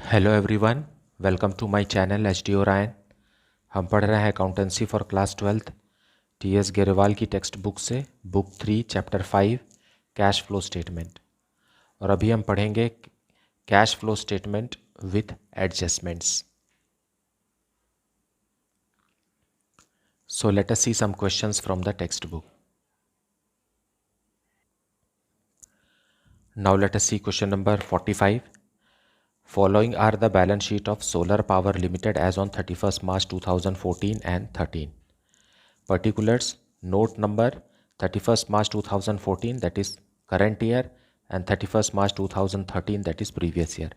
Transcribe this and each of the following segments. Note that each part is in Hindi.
Hello everyone, welcome to my channel H D Orion. हम पढ़ रहे हैं accountancy for class 12th T S Grewal की टेक्स्ट बुक से, book 3 chapter 5 cash flow statement. और अभी हम पढ़ेंगे cash flow statement with adjustments. So let us see some questions from the textbook. Now let us see question number 45. Following are the balance sheet of Solar Power Limited as on 31st March 2014 and 13. Particulars: note number 31st March 2014 that is current year and 31st March 2013 that is previous year.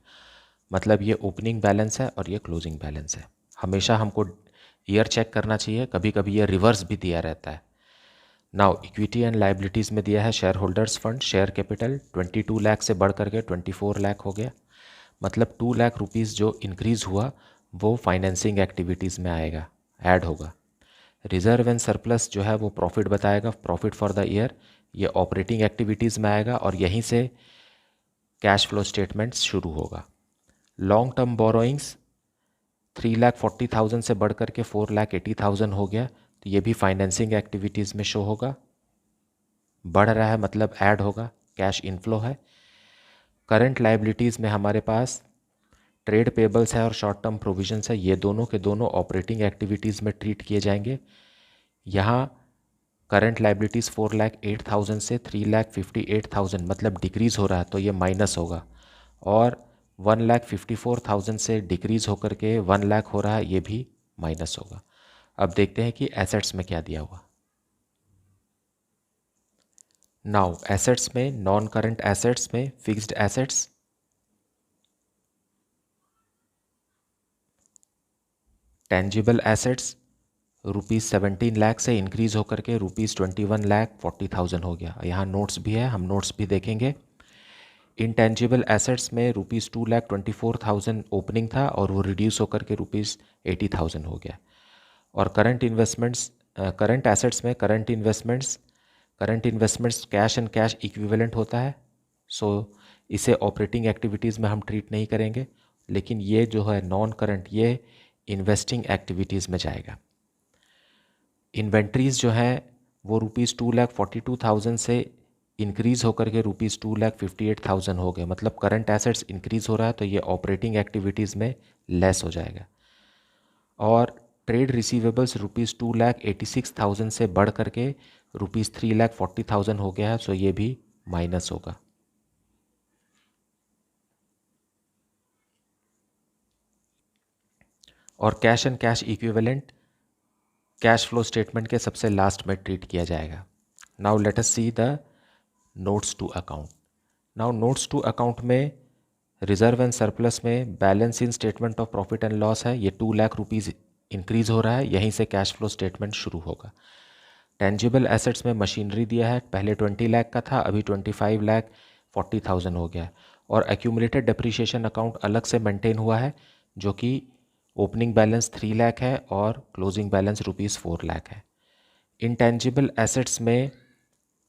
मतलब ये ओपनिंग बैलेंस है और ये क्लोजिंग बैलेंस है। हमेशा हमको ईयर चेक करना चाहिए, कभी कभी ये रिवर्स भी दिया रहता है। नाउ इक्विटी एंड लाइबिलिटीज़ में दिया है share holders fund, share capital 22 lakh से बढ़ करके 24 लाख हो गया। मतलब 2 लाख रुपीज़ जो इंक्रीज़ हुआ वो फाइनेंसिंग एक्टिविटीज़ में आएगा, ऐड होगा। रिजर्व एंड सरप्लस जो है वो प्रॉफिट बताएगा, प्रॉफिट फॉर द ईयर, ये ऑपरेटिंग एक्टिविटीज़ में आएगा और यहीं से कैश फ्लो स्टेटमेंट्स शुरू होगा। लॉन्ग टर्म बोरोइंग्स 3,40,000 से बढ़ करके 4,80,000 हो गया, तो ये भी फाइनेंसिंग एक्टिविटीज़ में शो होगा, बढ़ रहा है मतलब ऐड होगा, कैश इनफ्लो है। करंट लाइबिलिटीज़ में हमारे पास ट्रेड पेबल्स है और शॉर्ट टर्म प्रोविजंस है, ये दोनों के दोनों ऑपरेटिंग एक्टिविटीज़ में ट्रीट किए जाएंगे। यहाँ करंट लाइबिलिटीज़ 4,08,000 से 3,58,000 मतलब डिक्रीज़ हो रहा है, तो ये माइनस होगा। और 1,54,000 से डिक्रीज़ होकर के 1 लाख हो रहा है, ये भी माइनस होगा। अब देखते हैं कि एसेट्स में क्या दिया हुआ। नाउ एसेट्स में, नॉन करंट एसेट्स में fixed assets tangible assets ₹17 lakh से इंक्रीज़ होकर के ₹21,40,000 हो गया। यहाँ नोट्स भी है, हम नोट्स भी देखेंगे। इंटेंजिबल एसेट्स में ₹2,24,000 ओपनिंग था और वो रिड्यूस होकर के ₹80,000 हो गया। और करंट इन्वेस्टमेंट्स, करंट एसेट्स में current investments cash and cash equivalent होता है, सो इसे ऑपरेटिंग एक्टिविटीज़ में हम ट्रीट नहीं करेंगे, लेकिन ये जो है नॉन करंट, ये इन्वेस्टिंग एक्टिविटीज़ में जाएगा। इन्वेंट्रीज़ जो है वो ₹2,42,000 से इंक्रीज़ होकर के ₹2,58,000 हो गए। मतलब करंट एसेट्स इंक्रीज़ हो रहा है, तो ये ऑपरेटिंग एक्टिविटीज़ में लेस हो जाएगा। और ट्रेड रिसीवेबल्स ₹2,86,000 से बढ़ करके ₹3,40,000 हो गया है, सो ये भी माइनस होगा। और cash and cash equivalent cash flow statement के सबसे लास्ट में ट्रीट किया जाएगा। Now let us see the notes to account. Now notes to account में रिजर्व एंड सरप्लस में balance in statement of profit and loss है, ये 2 लाख रुपीज़ इंक्रीज़ हो रहा है, यहीं से कैश फ्लो स्टेटमेंट शुरू होगा। टेंजिबल एसेट्स में मशीनरी दिया है, पहले 20 लाख का था, अभी 25,40,000 हो गया। और एक्यूमुलेटेड डेप्रिसिएशन अकाउंट अलग से मेंटेन हुआ है, जो कि ओपनिंग बैलेंस 3 लाख है और क्लोजिंग बैलेंस ₹4 लाख है। इंटेंजिबल एसेट्स में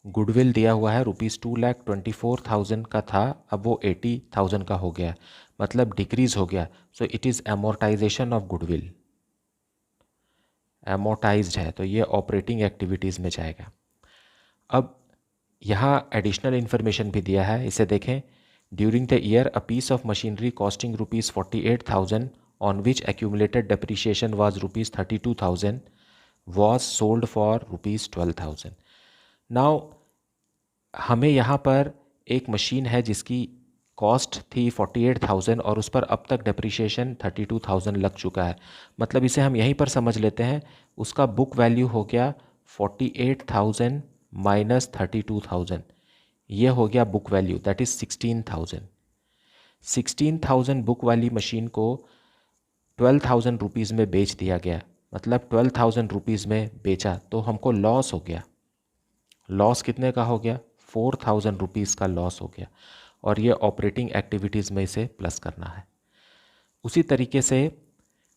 गुडविल दिया हुआ है, ₹2,24,000 का था, अब वो 80,000 का हो गया, मतलब डिक्रीज़ हो गया, so it is amortisation of goodwill, amortised है, तो ये ऑपरेटिंग एक्टिविटीज़ में जाएगा। अब यहाँ एडिशनल इन्फॉर्मेशन भी दिया है, इसे देखें। During the year a piece of machinery costing ₹48,000 on which accumulated depreciation was ₹32,000 was sold for ₹12,000। Now हमें यहाँ पर एक मशीन है जिसकी कॉस्ट थी 48,000 और उस पर अब तक डेप्रिसिएशन 32,000 लग चुका है। मतलब इसे हम यहीं पर समझ लेते हैं, उसका बुक वैल्यू हो गया 48,000 माइनस 32,000, ये हो गया book value, that is 16,000। 16,000 book वाली मशीन को 12,000 रुपीज़ में बेच दिया गया, मतलब 12,000 रुपीज़ में बेचा, तो हमको लॉस हो गया। लॉस कितने का हो गया? 4,000 रुपीज़ का लॉस हो गया, और ये ऑपरेटिंग एक्टिविटीज़ में इसे प्लस करना है। उसी तरीके से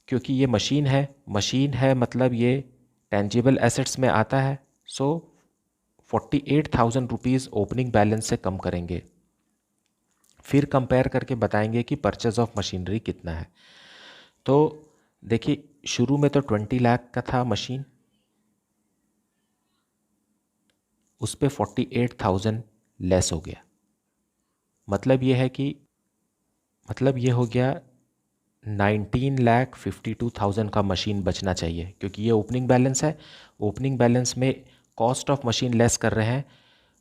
क्योंकि ये मशीन है मतलब ये टेंजिबल एसेट्स में आता है, सो 48,000 रुपीज़ ओपनिंग बैलेंस से कम करेंगे। फिर कंपेयर करके बताएंगे कि परचेज ऑफ मशीनरी कितना है। तो देखिए शुरू में तो 20 लाख का था मशीन, उस पे 48,000 लेस हो गया। मतलब ये है कि मतलब ये हो गया 19,52,000 का मशीन बचना चाहिए, क्योंकि ये ओपनिंग बैलेंस है। ओपनिंग बैलेंस में कॉस्ट ऑफ मशीन लेस कर रहे हैं,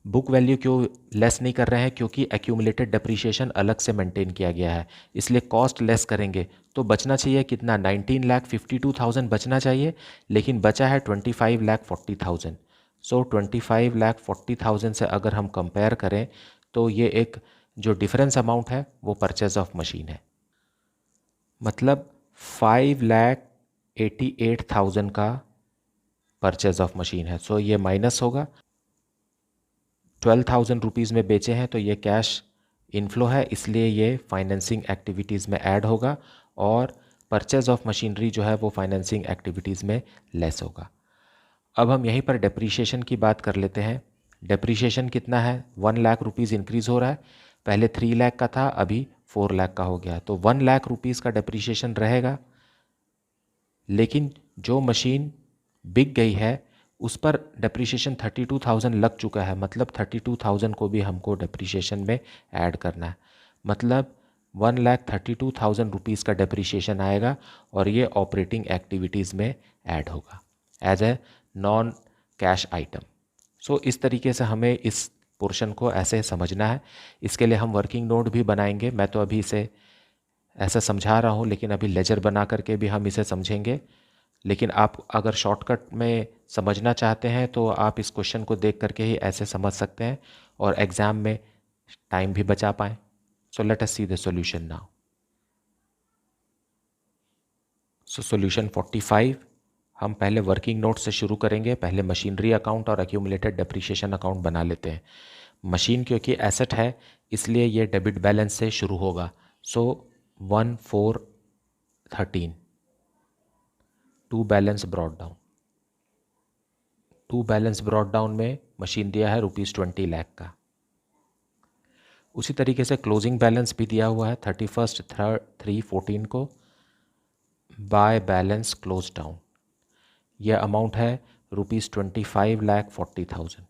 बुक वैल्यू क्यों लेस नहीं कर रहे हैं? क्योंकि एक्यूमुलेटेड डेप्रिसिएशन अलग से मेंटेन किया गया है, इसलिए कॉस्ट लेस करेंगे तो बचना चाहिए कितना? 19,52,000 बचना चाहिए, लेकिन बचा है 25,40,000। सो 25,40,000 से अगर हम कंपेयर करें तो ये एक जो डिफरेंस अमाउंट है वो परचेज ऑफ मशीन है। मतलब 5,88,000 का परचेज ऑफ मशीन है। सो ये माइनस होगा, 12,000 रुपीज़ में बेचे हैं तो ये कैश इनफ्लो है, इसलिए ये फाइनेंसिंग एक्टिविटीज़ में ऐड होगा और परचेज ऑफ मशीनरी जो है वो फाइनेंसिंग एक्टिविटीज़ में लेस होगा। अब हम यहीं पर डेप्रीशिएशन की बात कर लेते हैं। डेप्रीशिएशन कितना है? 1 लाख रुपीज़ इंक्रीज़ हो रहा है, पहले 3 लाख का था, अभी 4 लाख का हो गया, तो 1 लाख रुपीज़ का डेप्रीशिएशन रहेगा। लेकिन जो मशीन बिक गई है उस पर डेप्रीशिएशन 32,000 लग चुका है, मतलब 32,000 को भी हमको डेप्रीशिएशन में ऐड करना है। मतलब 1,32,000 रुपीज़ का डेप्रीशिएशन आएगा और ये ऑपरेटिंग एक्टिविटीज़ में ऐड होगा as a non cash item. So इस तरीके से हमें इस पोर्शन को ऐसे समझना है। इसके लिए हम वर्किंग नोट भी बनाएंगे। मैं तो अभी इसे ऐसा समझा रहा हूँ, लेकिन अभी लेजर बना करके भी हम इसे समझेंगे। लेकिन आप अगर शॉर्टकट में समझना चाहते हैं तो आप इस क्वेश्चन को देख करके ही ऐसे समझ सकते हैं और एग्ज़ाम में टाइम भी बचा पाएँ। सो let us see the solution now. So solution 45 हम पहले वर्किंग नोट से शुरू करेंगे। पहले मशीनरी अकाउंट और एक्यूमुलेटेड डेप्रीशिएशन अकाउंट बना लेते हैं। मशीन क्योंकि एसेट है इसलिए ये डेबिट बैलेंस से शुरू होगा। So 1,413 to balance brought down. To balance brought down में मशीन दिया है ₹20 लाख का। उसी तरीके से क्लोजिंग बैलेंस भी दिया हुआ है 31/3/14 को, बाय बैलेंस क्लोज डाउन। यह अमाउंट है ₹25,40,000।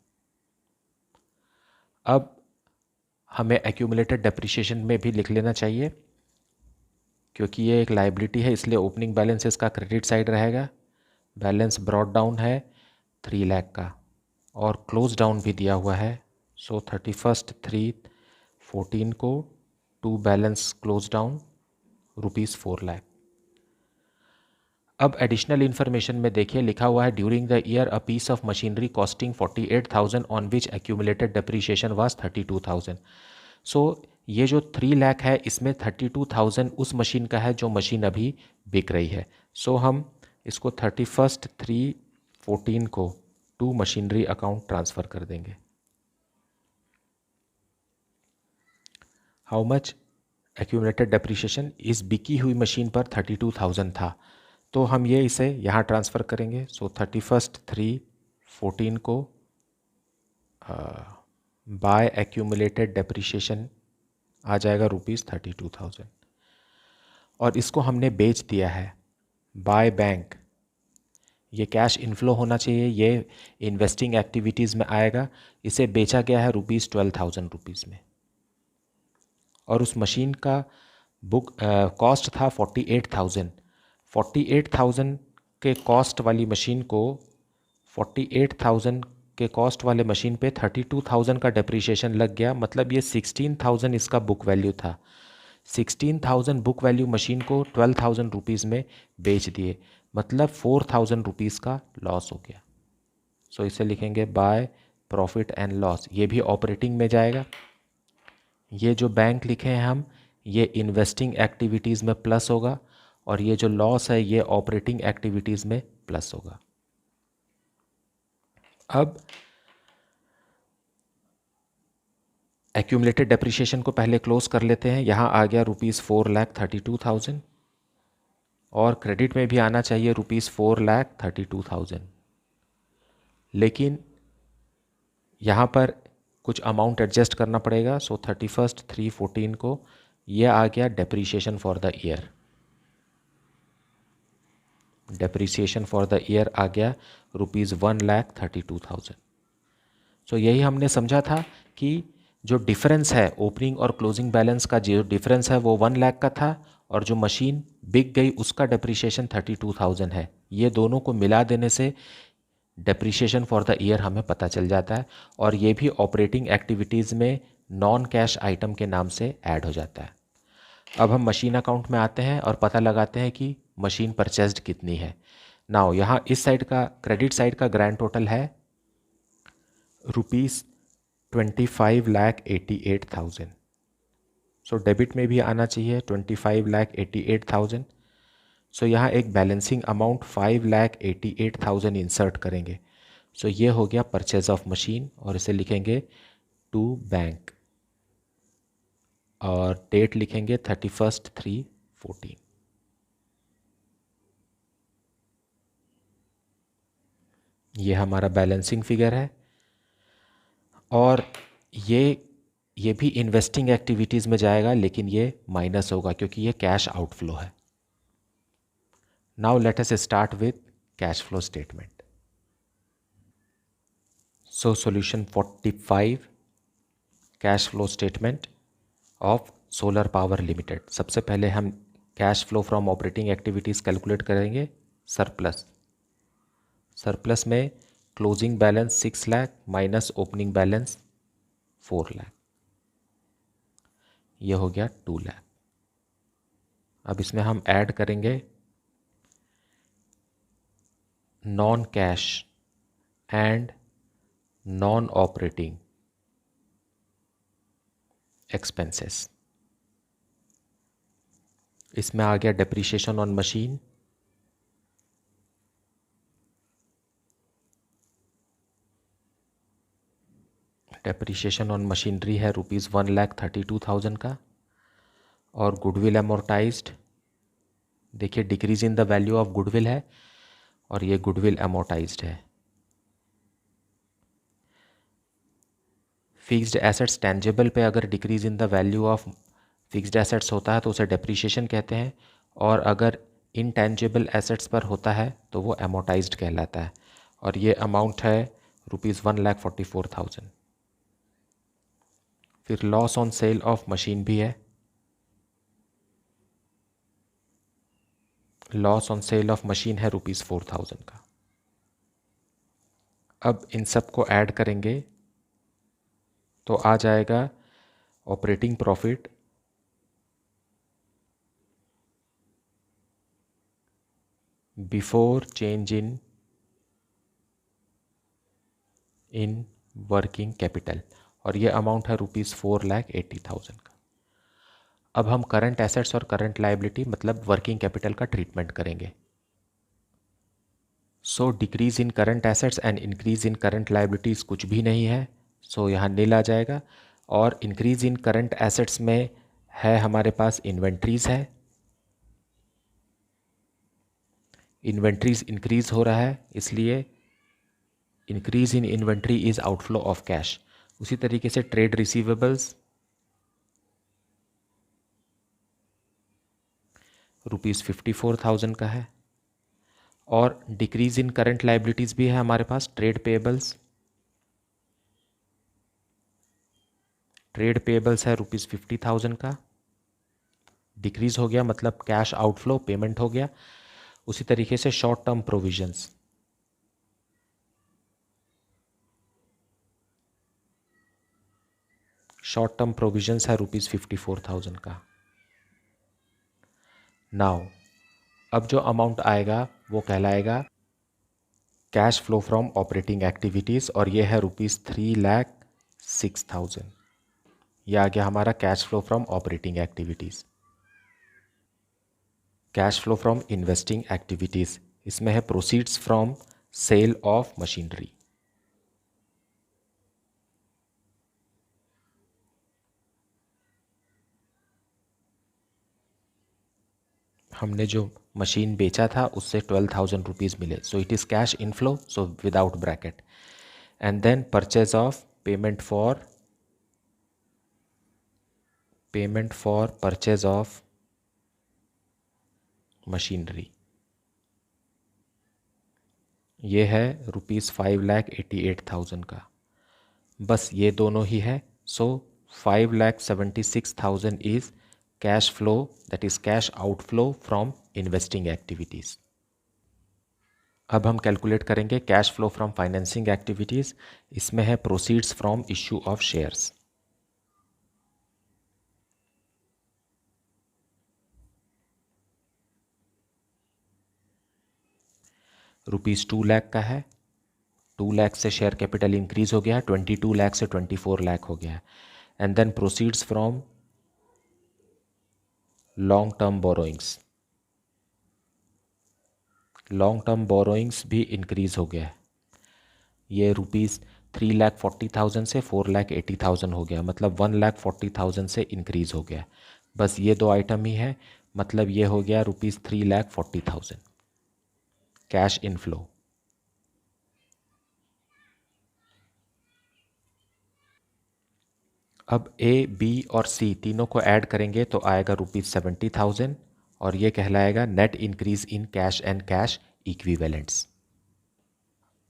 अब हमें एक्यूमुलेटेड डेप्रिसिएशन में भी लिख लेना चाहिए, क्योंकि ये एक लायबिलिटी है इसलिए ओपनिंग बैलेंस इसका क्रेडिट साइड रहेगा। बैलेंस ब्रॉट डाउन है 3 लाख का और क्लोज डाउन भी दिया हुआ है। सो 31/3/14 को to balance close down ₹4 lakh. अब एडिशनल इन्फॉर्मेशन में देखिए लिखा हुआ है during the year a piece of machinery costing 48,000 on which accumulated depreciation was 32,000। So ये जो 3 लाख है इसमें 32,000 उस मशीन का है जो मशीन अभी बिक रही है। सो हम इसको 31/3/14 को टू मशीनरी अकाउंट ट्रांसफ़र कर देंगे। How much accumulated depreciation? इस बिकी हुई मशीन पर 32,000 था, तो हम ये इसे यहाँ ट्रांसफ़र करेंगे। सो 31/3/14 को बाय एक्यूमुलेटेड डेप्रीशिएशन आ जाएगा ₹32,000 और इसको हमने बेच दिया है बाय बैंक। ये कैश इनफ्लो होना चाहिए, ये इन्वेस्टिंग एक्टिविटीज़ में आएगा। इसे बेचा गया है ₹12,000 में और उस मशीन का बुक कॉस्ट था 48,000। 48,000 के कॉस्ट वाली मशीन को 48,000 के कॉस्ट वाले मशीन पे 32,000 का डेप्रीशिएशन लग गया, मतलब ये 16,000 इसका बुक वैल्यू था। 16,000 बुक वैल्यू मशीन को 12,000 रुपीज़ में बेच दिए, मतलब 4,000 रुपीज़ का लॉस हो गया। सो इसे लिखेंगे बाय प्रॉफिट एंड लॉस। ये भी ऑपरेटिंग में जाएगा। ये जो बैंक लिखे हैं हम, ये इन्वेस्टिंग एक्टिविटीज़ में प्लस होगा और ये जो लॉस है ये ऑपरेटिंग एक्टिविटीज़ में प्लस होगा। अब एक्यूमुलेटेड डेप्रिसिएशन को पहले क्लोज कर लेते हैं। यहाँ आ गया ₹4,32,000 और क्रेडिट में भी आना चाहिए ₹4,32,000, लेकिन यहाँ पर कुछ अमाउंट एडजस्ट करना पड़ेगा। सो 31/3/14 को ये आ गया depreciation for the year. Depreciation for the year आ गया ₹1,32,000। सो यही हमने समझा था कि जो डिफरेंस है ओपनिंग और क्लोजिंग बैलेंस का, जो डिफरेंस है वो 1 लाख का था, और जो मशीन बिक गई उसका डेप्रीशिएशन 32,000 है। ये दोनों को मिला देने से डेप्रीशिएशन फॉर द ईयर हमें पता चल जाता है, और ये भी ऑपरेटिंग एक्टिविटीज़ में नॉन कैश आइटम के नाम से ऐड हो जाता है। अब हम मशीन अकाउंट में आते हैं और पता लगाते हैं कि मशीन परचेस्ड कितनी है। नाउ यहाँ इस साइड का, क्रेडिट साइड का ग्रैंड टोटल है ₹25,88,000। सो डेबिट में भी आना चाहिए 25,88,000। सो यहाँ एक बैलेंसिंग अमाउंट 5,88,000 इंसर्ट करेंगे। सो ये हो गया परचेज ऑफ मशीन, और इसे लिखेंगे टू बैंक, और डेट लिखेंगे 31/3/14। ये हमारा बैलेंसिंग फिगर है, और ये भी इन्वेस्टिंग एक्टिविटीज़ में जाएगा, लेकिन ये माइनस होगा क्योंकि ये कैश आउटफ्लो है। Now let us start with cash flow statement. So solution 45, cash flow statement of solar power limited. सबसे पहले हम cash flow from operating activities calculate करेंगे। सरप्लस में closing balance 6 lakh minus opening balance 4 lakh, ये हो गया 2 लाख। अब इसमें हम ऐड करेंगे non cash and non operating expenses. इसमें आ गया depreciation on machine, depreciation on machinery है ₹1,32,000 का, और गुडविल अमोर्टाइज्ड, देखिए decrease in the value of goodwill है, और ये गुडविल अमोर्टाइज्ड है। फिक्स्ड एसेट्स टेंजिबल पे अगर decrease in the value of fixed assets होता है तो उसे डेप्रीशिएशन कहते हैं, और अगर इनटेंजिबल एसेट्स पर होता है तो वो अमोर्टाइज्ड कहलाता है। और ये अमाउंट है ₹1,44,000। फिर loss on sale of machine भी है, loss on sale of machine है ₹4,000 का। अब इन सब को ऐड करेंगे तो आ जाएगा operating profit before change in working capital, और ये अमाउंट है ₹4,80,000 का। अब हम करंट एसेट्स और करंट लायबिलिटी मतलब वर्किंग कैपिटल का ट्रीटमेंट करेंगे। So decrease in current assets and increase in current liabilities कुछ भी नहीं है, सो यहाँ नील आ जाएगा। और इंक्रीज इन करंट एसेट्स में है हमारे पास इन्वेंट्रीज है, इन्वेंट्रीज इंक्रीज हो रहा है, इसलिए increase in inventory is outflow of cash. उसी तरीके से ट्रेड रिसीवेबल्स ₹54,000 का है, और डिक्रीज इन करंट लायबिलिटीज भी है हमारे पास। ट्रेड पेएबल्स है ₹50,000 का, डिक्रीज हो गया मतलब कैश आउटफ्लो, पेमेंट हो गया। उसी तरीके से शॉर्ट टर्म प्रोविजंस, है ₹54,000 का। नाउ अब जो अमाउंट आएगा वो कहलाएगा cash flow from operating activities, और ये है ₹3,06,000। यह आ गया हमारा cash flow from operating activities. Cash flow from investing activities, इसमें है proceeds from sale of machinery. हमने जो मशीन बेचा था उससे 12,000 रुपीज़ मिले, so it is cash inflow, so without bracket. And then purchase of payment for payment for purchase of machinery, ये है ₹5,88,000 का, बस ये दोनों ही है। सो 5,76,000 is cash flow, that is cash outflow from investing activities. अब हम कैलकुलेट करेंगे cash flow from financing activities. इसमें है proceeds from issue of shares. ₹2 lakh का है, 2 लाख से शेयर कैपिटल इंक्रीज हो गया, 22 लाख से 24 लाख हो गया। And then proceeds from long term borrowings, long term borrowings भी इंक्रीज हो गया है, ये ₹3,40,000 से 4,80,000 हो गया, मतलब 1,40,000 से इंक्रीज हो गया। बस ये दो आइटम ही है, मतलब ये हो गया ₹3,40,000 कैश इनफ्लो। अब ए, बी और सी तीनों को ऐड करेंगे तो आएगा ₹70,000 और ये कहलाएगा net increase in cash and cash equivalents.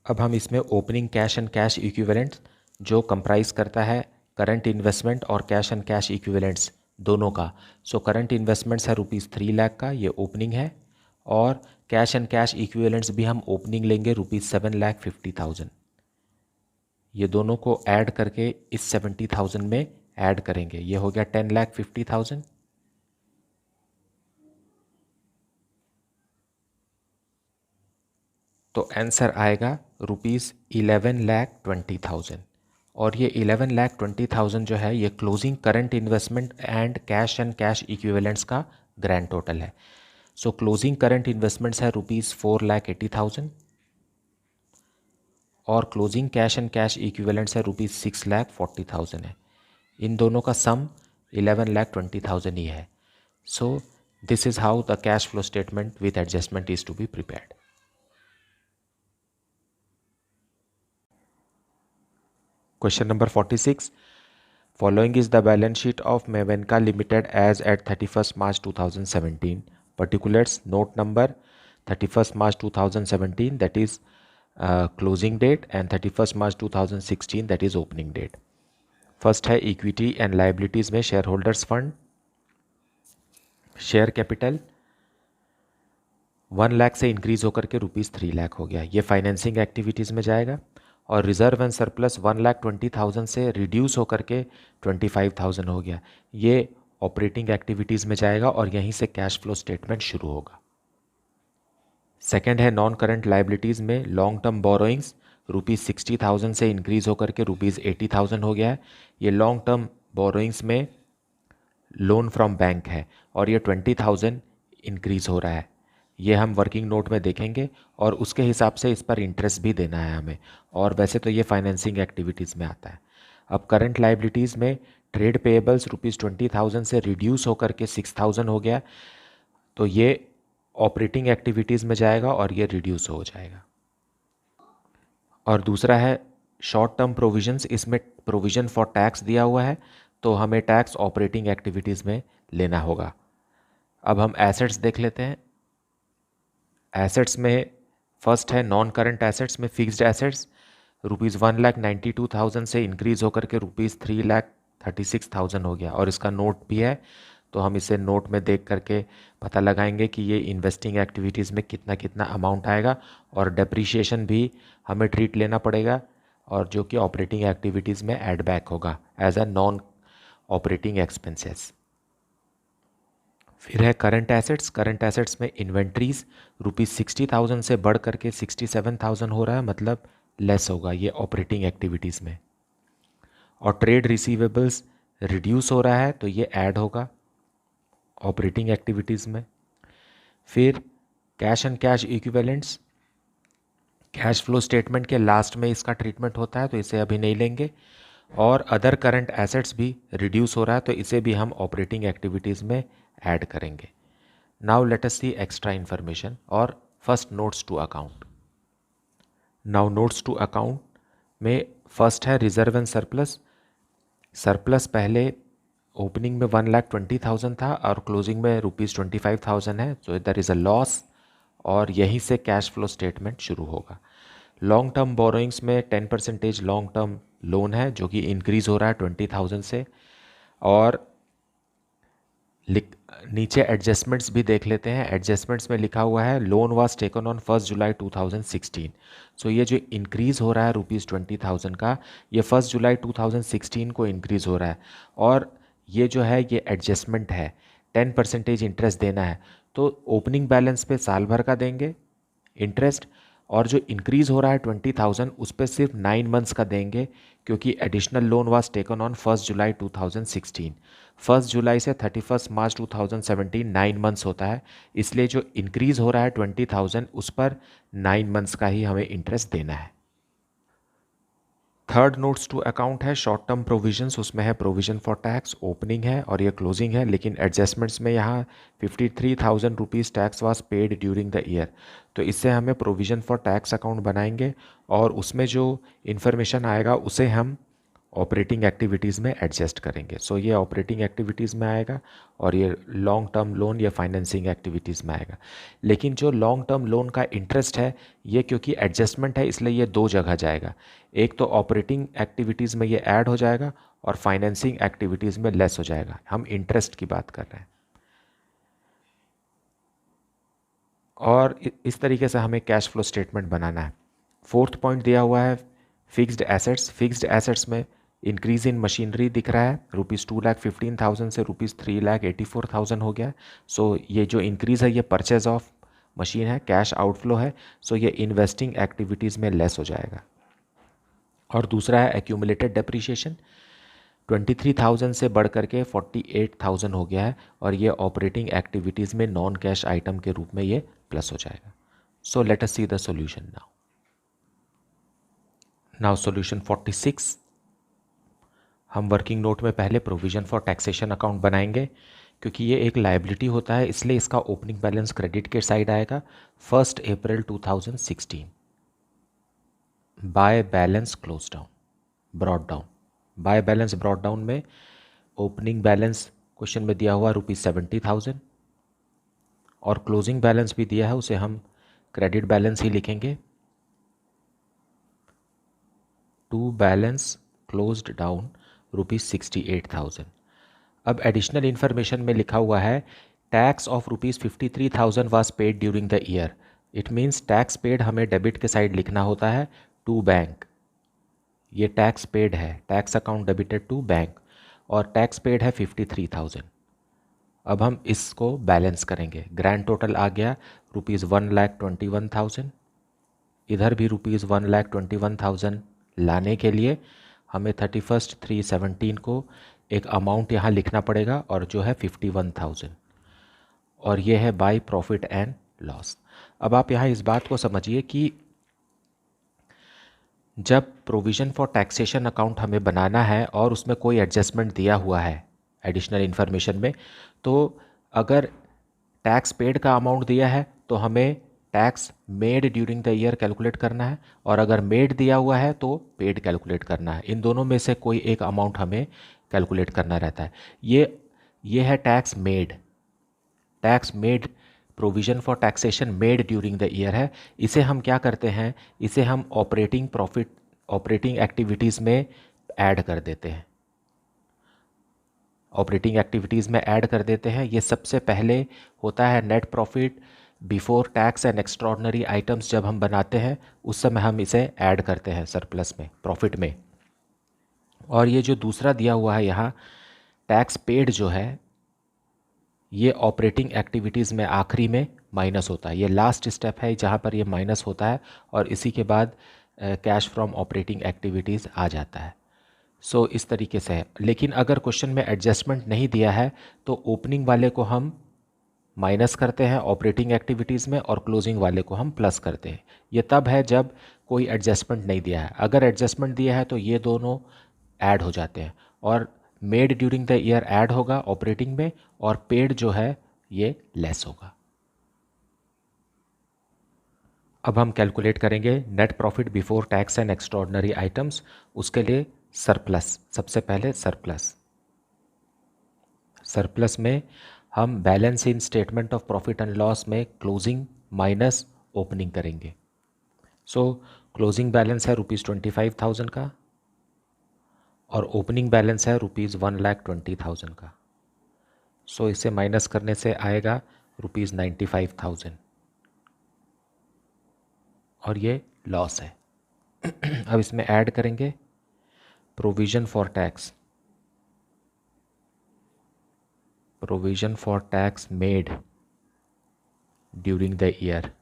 अब हम इसमें opening cash and cash equivalents जो कंप्राइज करता है करंट इन्वेस्टमेंट और कैश एंड कैश इक्विवेलेंट्स दोनों का। सो करंट इन्वेस्टमेंट्स है ₹3 लाख का, ये ओपनिंग है, और कैश एंड कैश इक्विवेलेंट्स भी हम ओपनिंग लेंगे ₹7,50,000। ये दोनों को ऐड करके इस 70,000 में ऐड करेंगे, ये हो गया 10,50,000। तो आंसर आएगा ₹11,20,000। और ये 11,20,000 जो है ये closing current investment and cash equivalents का ग्रैंड टोटल है। सो क्लोजिंग करंट इन्वेस्टमेंट्स है ₹4,80,000 और closing cash and cash equivalents है ₹6,40,000 है। इन दोनों का सम 11,20,000 ही है। So this is how the cash flow statement with adjustment is to be prepared. Question number 46. Following is the balance sheet of Mavenka Limited as at 31st March 2017. Particulars, note number 31st March 2017, that is closing date, and 31st March 2016, that is opening date. First है equity and liabilities में shareholders fund, share capital 1 lakh से इंक्रीज होकर के ₹3 लाख हो गया, ये फाइनेंसिंग एक्टिविटीज़ में जाएगा। और रिजर्व एंड सरप्लस 1,20,000 से रिड्यूस होकर के 25,000 हो गया, ये ऑपरेटिंग एक्टिविटीज़ में जाएगा और यहीं से कैश फ्लो स्टेटमेंट शुरू होगा। सेकेंड है नॉन करंट लाइबिलिटीज़ में लॉन्ग टर्म बोरोइंग्स ₹60,000 से इंक्रीज होकर के ₹80,000 हो गया है, ये लॉन्ग टर्म बोरोइंग्स में लोन फ्रॉम बैंक है और ये 20,000 इंक्रीज हो रहा है, ये हम वर्किंग नोट में देखेंगे और उसके हिसाब से इस पर इंटरेस्ट भी देना है हमें, और वैसे तो ये फाइनेंसिंग एक्टिविटीज़ में आता है। अब करंट लाइबिलिटीज़ में ट्रेड पेएबल्स ₹20,000 से रिड्यूस होकर के 6,000 हो गया, तो ये ऑपरेटिंग एक्टिविटीज़ में जाएगा और ये रिड्यूस हो जाएगा। और दूसरा है शॉर्ट टर्म प्रोविजंस, इसमें प्रोविज़न फॉर टैक्स दिया हुआ है तो हमें टैक्स ऑपरेटिंग एक्टिविटीज़ में लेना होगा। अब हम एसेट्स देख लेते हैं। एसेट्स में फर्स्ट है नॉन करंट एसेट्स में फिक्स्ड एसेट्स ₹1,92,000 से इंक्रीज होकर के ₹3,36,000 हो गया, और इसका नोट भी है, तो हम इसे नोट में देख करके पता लगाएंगे कि ये इन्वेस्टिंग एक्टिविटीज़ में कितना कितना अमाउंट आएगा, और डेप्रीशिएशन भी हमें ट्रीट लेना पड़ेगा, और जो कि ऑपरेटिंग एक्टिविटीज़ में ऐड बैक होगा as a non operating expenses. फिर है करंट एसेट्स, करंट एसेट्स में इन्वेंट्रीज ₹60,000 से बढ़ करके 67,000 हो रहा है, मतलब लेस होगा ये ऑपरेटिंग एक्टिविटीज़ में। और ट्रेड रिसीवेबल्स रिड्यूस हो रहा है तो ये ऐड होगा ऑपरेटिंग एक्टिविटीज़ में। फिर cash and cash equivalents, cash flow statement के लास्ट में इसका ट्रीटमेंट होता है तो इसे अभी नहीं लेंगे। और अदर करंट एसेट्स भी रिड्यूस हो रहा है तो इसे भी हम ऑपरेटिंग एक्टिविटीज़ में ऐड करेंगे। Now let us see extra information और first notes to account. Now notes to account में फर्स्ट है रिजर्व एंड सरप्लस। सरप्लस पहले ओपनिंग में 1,20,000 था और क्लोजिंग में ₹25,000 है, तो देयर इज़ अ लॉस और यहीं से कैश फ्लो स्टेटमेंट शुरू होगा। लॉन्ग टर्म बोरोइंग्स में 10% लॉन्ग टर्म लोन है जो कि इंक्रीज़ हो रहा है 20,000 से। और नीचे एडजस्टमेंट्स भी देख लेते हैं। एडजस्टमेंट्स में लिखा हुआ है लोन वाज टेकन ऑन 1 जुलाई 2016। सो ये जो इंक्रीज़ हो रहा है ₹20,000 का, ये 1 जुलाई 2016 को इंक्रीज़ हो रहा है। और ये जो है ये एडजस्टमेंट है, 10% इंटरेस्ट देना है। तो ओपनिंग बैलेंस पे साल भर का देंगे इंटरेस्ट, और जो इंक्रीज़ हो रहा है 20,000 उस पर सिर्फ 9 मंथ्स का देंगे, क्योंकि additional loan was taken on 1 जुलाई 2016। 1 जुलाई से 31 मार्च 2017 9 मंथ्स होता है, इसलिए जो इंक्रीज़ हो रहा है 20,000 उस पर 9 मंथ्स का ही हमें इंटरेस्ट देना है। थर्ड नोट्स टू अकाउंट है शॉर्ट टर्म प्रोविजंस, उसमें है प्रोविजन फॉर टैक्स, ओपनिंग है और ये क्लोजिंग है, लेकिन एडजस्टमेंट्स में यहाँ 53,000 rupees tax was paid during the year. तो इससे हमें प्रोविजन फॉर टैक्स अकाउंट बनाएंगे और उसमें जो इन्फॉर्मेशन आएगा उसे हम ऑपरेटिंग एक्टिविटीज़ में एडजस्ट करेंगे। सो ये ऑपरेटिंग एक्टिविटीज़ में आएगा और ये लॉन्ग टर्म लोन या फाइनेंसिंग एक्टिविटीज़ में आएगा। लेकिन जो लॉन्ग टर्म लोन का इंटरेस्ट है, ये क्योंकि एडजस्टमेंट है इसलिए ये दो जगह जाएगा। एक तो ऑपरेटिंग एक्टिविटीज़ में ये ऐड हो जाएगा और फाइनेंसिंग एक्टिविटीज़ में लेस हो जाएगा। हम इंटरेस्ट की बात कर रहे हैं। और इस तरीके से हमें कैश फ्लो स्टेटमेंट बनाना है। फोर्थ पॉइंट दिया हुआ है फिक्स्ड एसेट्स। फिक्स्ड एसेट्स में इंक्रीज इन मशीनरी दिख रहा है, ₹2,15,000 से ₹3,84,000 हो गया। सो ये जो इंक्रीज़ है ये परचेज ऑफ मशीन है, कैश आउटफ्लो है, सो ये इन्वेस्टिंग एक्टिविटीज़ में लेस हो जाएगा। और दूसरा है एक्यूमुलेटेड डेप्रीशिएशन, 23,000 से बढ़ करके 48,000 हो गया है और ये ऑपरेटिंग एक्टिविटीज़ में नॉन कैश आइटम के रूप में ये प्लस हो जाएगा। सो let us see the solution now solution 46। हम वर्किंग नोट में पहले प्रोविजन फॉर टैक्सेशन अकाउंट बनाएंगे, क्योंकि ये एक लायबिलिटी होता है इसलिए इसका ओपनिंग बैलेंस क्रेडिट के साइड आएगा। 1 अप्रैल 2016 bye balance close down brought down. By balance brought down में ओपनिंग बैलेंस क्वेश्चन में दिया हुआ ₹70,000 और क्लोजिंग बैलेंस भी दिया है, उसे हम क्रेडिट बैलेंस ही लिखेंगे। To balance closed down ₹68,000। अब एडिशनल इन्फॉर्मेशन में लिखा हुआ है tax of ₹53,000 was paid during the year. It means tax paid हमें डेबिट के साइड लिखना होता है टू बैंक। ये टैक्स पेड है, tax account debited to bank, और टैक्स पेड है 53,000। अब हम इसको बैलेंस करेंगे। ग्रैंड टोटल आ गया ₹1,21,000। इधर भी ₹1,21,000 लाने के लिए हमें 31/3/17 को एक अमाउंट यहाँ लिखना पड़ेगा और जो है 51,000, और ये है बाय प्रॉफिट एंड लॉस। अब आप यहाँ इस बात को समझिए कि जब प्रोविज़न फॉर टैक्सेशन अकाउंट हमें बनाना है और उसमें कोई एडजस्टमेंट दिया हुआ है एडिशनल इन्फॉर्मेशन में, तो अगर टैक्स पेड का अमाउंट दिया है तो हमें tax made during the year calculate करना है, और अगर मेड दिया हुआ है तो पेड कैलकुलेट करना है। इन दोनों में से कोई एक अमाउंट हमें कैलकुलेट करना रहता है। ये है tax made. Tax made provision for taxation made during the year है। इसे हम क्या करते हैं, इसे हम ऑपरेटिंग प्रॉफिट ऑपरेटिंग एक्टिविटीज़ में ऐड कर देते हैं। ऑपरेटिंग एक्टिविटीज़ में ऐड कर देते हैं। ये सबसे पहले होता है net profit before tax and extraordinary items. जब हम बनाते हैं उस समय हम इसे ऐड करते हैं सरप्लस में, प्रॉफिट में। और ये जो दूसरा दिया हुआ है यहाँ टैक्स पेड जो है, ये ऑपरेटिंग एक्टिविटीज़ में आखिरी में माइनस होता है। ये लास्ट स्टेप है जहाँ पर ये माइनस होता है और इसी के बाद कैश फ्रॉम ऑपरेटिंग एक्टिविटीज़ आ जाता है। सो इस तरीके से है। लेकिन अगर क्वेश्चन में एडजस्टमेंट नहीं दिया है तो ओपनिंग वाले को हम माइनस करते हैं ऑपरेटिंग एक्टिविटीज़ में और क्लोजिंग वाले को हम प्लस करते हैं। ये तब है जब कोई एडजस्टमेंट नहीं दिया है। अगर एडजस्टमेंट दिया है तो ये दोनों ऐड हो जाते हैं और made during the year add होगा ऑपरेटिंग में, और पेड जो है ये लेस होगा। अब हम कैलकुलेट करेंगे net profit before tax and extraordinary items. उसके लिए सरप्लस, सबसे पहले सरप्लस सरप्लस में हम balance in statement of profit and loss में क्लोजिंग माइनस ओपनिंग करेंगे। सो क्लोजिंग बैलेंस है ₹25,000 का और ओपनिंग बैलेंस है ₹1,20,000 का। सो इसे माइनस करने से आएगा ₹95,000 और ये लॉस है। अब इसमें ऐड करेंगे provision for tax, provision for tax made during the year.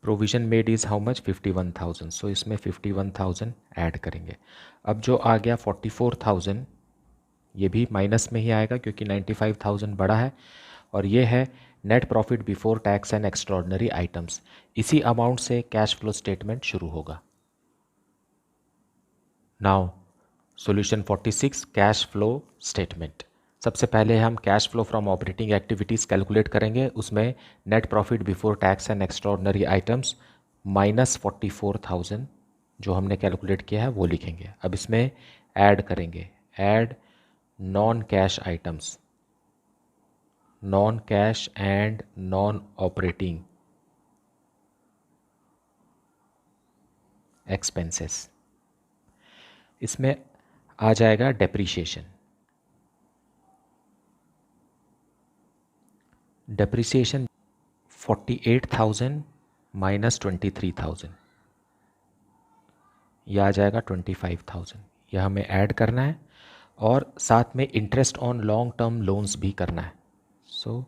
Provision made is how much 51,000। सो इसमें 51,000 ऐड करेंगे। अब जो आ गया 44,000 ये भी माइनस में ही आएगा क्योंकि 95,000 बड़ा है और ये है net profit before tax and extraordinary items. इसी अमाउंट से कैश फ्लो स्टेटमेंट शुरू होगा। Now solution 46 cash flow statement. सबसे पहले हम cash flow from operating activities calculate करेंगे। उसमें net profit before tax and extraordinary items minus 44,000 जो हमने कैलकुलेट किया है वो लिखेंगे। अब इसमें ऐड करेंगे, add non cash items, non cash and non operating expenses. इसमें आ जाएगा डेप्रीशिएशन। डेप्रीसिएशन 48,000 माइनस 23,000, यह आ जाएगा 25,000। यह हमें ऐड करना है और साथ में interest on long term loans भी करना है। So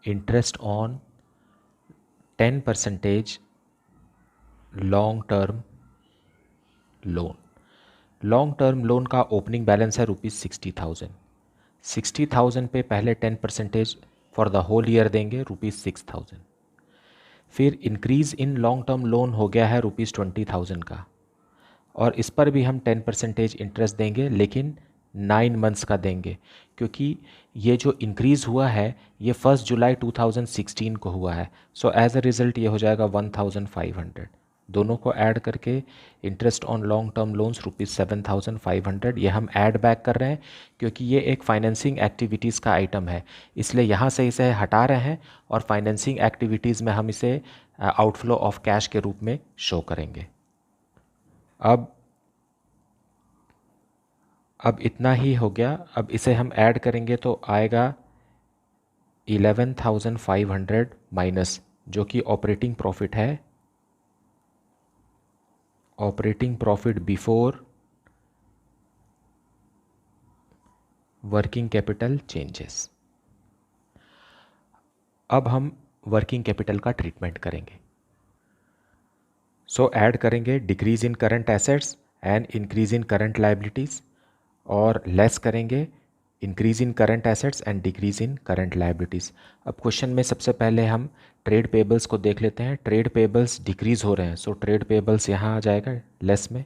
interest on 10% long term loan. Long term loan का ओपनिंग बैलेंस है ₹60,000। 60,000 पे पहले 10% फॉर द होल ईयर देंगे ₹6,000। फिर increase in long term loan हो गया है ₹20,000 का और इस पर भी हम 10% इंटरेस्ट देंगे लेकिन 9 मंथ्स का देंगे क्योंकि ये जो इंक्रीज़ हुआ है ये 1 जुलाई 2016 को हुआ है। सो एज अ रिज़ल्ट ये हो जाएगा 1,500। दोनों को ऐड करके interest on long term loans ₹7,500 ये हम ऐड बैक कर रहे हैं क्योंकि ये एक फाइनेंसिंग एक्टिविटीज़ का आइटम है, इसलिए यहाँ से इसे हटा रहे हैं और फाइनेंसिंग एक्टिविटीज़ में हम इसे आउटफ्लो ऑफ कैश के रूप में शो करेंगे। अब इतना ही हो गया। अब इसे हम ऐड करेंगे तो आएगा 11,500 माइनस जो कि ऑपरेटिंग प्रॉफिट है, operating profit before working capital changes. अब हम वर्किंग कैपिटल का ट्रीटमेंट करेंगे। सो ऐड करेंगे decrease in current assets and increase in current liabilities और लेस करेंगे increase in current assets and decrease in current liabilities. अब क्वेश्चन में सबसे पहले हम ट्रेड पेबल्स को देख लेते हैं। ट्रेड पेबल्स डिक्रीज हो रहे हैं, सो ट्रेड पेबल्स यहाँ आ जाएगा लेस में।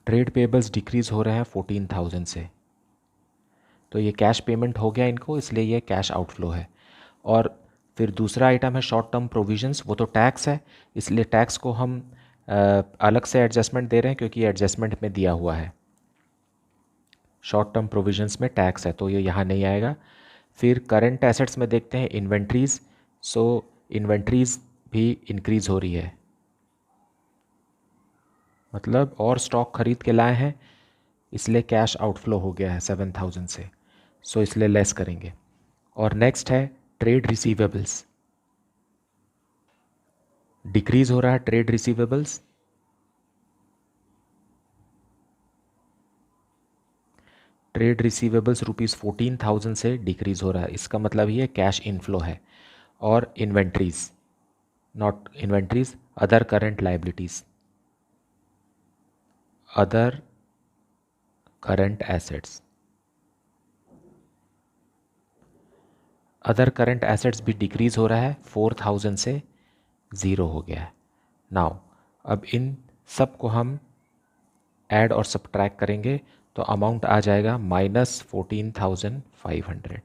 ट्रेड पेबल्स डिक्रीज हो रहे हैं 14,000 से, तो ये कैश पेमेंट हो गया इनको, इसलिए ये कैश आउटफ्लो है। और फिर दूसरा आइटम है शॉर्ट टर्म प्रोविजंस, वो तो टैक्स है, इसलिए टैक्स को हम अलग से एडजस्टमेंट दे रहे हैं क्योंकि एडजस्टमेंट में दिया हुआ है। शॉर्ट टर्म प्रोविजंस में टैक्स है तो ये यहाँ नहीं आएगा। फिर करंट एसेट्स में देखते हैं इन्वेंट्रीज़। सो इन्वेंट्रीज़ भी इंक्रीज़ हो रही है, मतलब और स्टॉक खरीद के लाए हैं इसलिए कैश आउटफ्लो हो गया है 7,000 से, सो इसलिए लेस करेंगे। और नेक्स्ट है ट्रेड रिसीवेबल्स, डिक्रीज हो रहा है ट्रेड रिसीवेबल्स। ट्रेड रिसीवेबल्स ₹14,000 से डिक्रीज हो रहा है, इसका मतलब ये कैश इनफ्लो है। और inventories, not inventories, other current liabilities, other current assets, other current assets भी डिक्रीज हो रहा है 4,000 से 0 हो गया है। नाउ अब इन सब को हम ऐड और सब्ट्रैक्ट करेंगे तो अमाउंट आ जाएगा -14,500